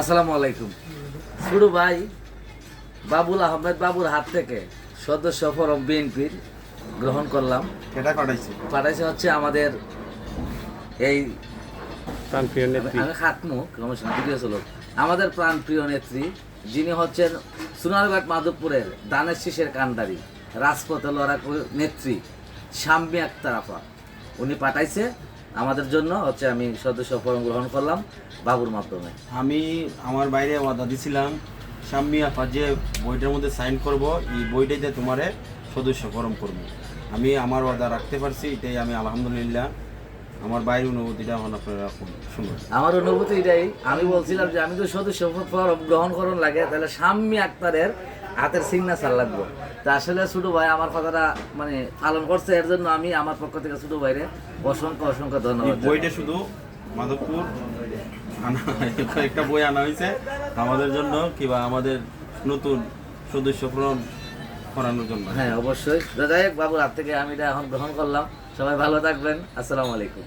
আসসালামু আলাইকুম। ছোট ভাই বাবুল আহমেদ বাবুর হাত থেকে সদস্য ফরম বিএনপির গ্রহণ করলাম। এটা পাঠাইছে হচ্ছে আমাদের এই প্রাণপ্রিয় নেত্রী আমি খাতমু ভিডিও ছিল আমাদের প্রাণ প্রিয় নেত্রী, যিনি হচ্ছেন সোনারঘাট মাধবপুরের দানের শীষের কান্ডারি, রাজপথে লড়াকু নেত্রী শাম্মী আক্তার আপা। উনি পাঠাইছে আমাদের জন্য হচ্ছে, আমি সদস্য ফরম গ্রহণ করলাম বাবুর মাধ্যমে। আমি আমার বাইরে ওয়াদা দিছিলাম শাম্মী আপা যে বইটার মধ্যে সাইন করব, এই বইটাইতে তোমারে সদস্য ফরম করব। আমি আমার ওয়াদা রাখতে পারছি, এটাই আমি আলহামদুলিল্লাহ। আমার বাইরের অনুভূতিটা এখন আপনারা শুনুন। আমার অনুভূতি এটাই, আমি বলছিলাম যে আমি তো সদস্য ফরম গ্রহণ করুন লাগে, তাহলে শাম্মী আক্তারের হাতের সিগনেচার লাগবে। তা আসলে ছোটো ভাই আমার কথাটা মানে পালন করছে, এর জন্য আমি আমার পক্ষ থেকে ছোটো ভাইরে অসংখ্য অসংখ্য এই ধন্যবাদ। বইটা শুধু মাধবপুর একটা বই আনা হয়েছে আমাদের জন্য, কিংবা আমাদের নতুন সদস্য ফরম করানোর জন্য। হ্যাঁ অবশ্যই। যাই হোক, বাবুর হাত থেকে আমি এটা এখন গ্রহণ করলাম। সবাই ভালো থাকবেন। আসসালামু আলাইকুম।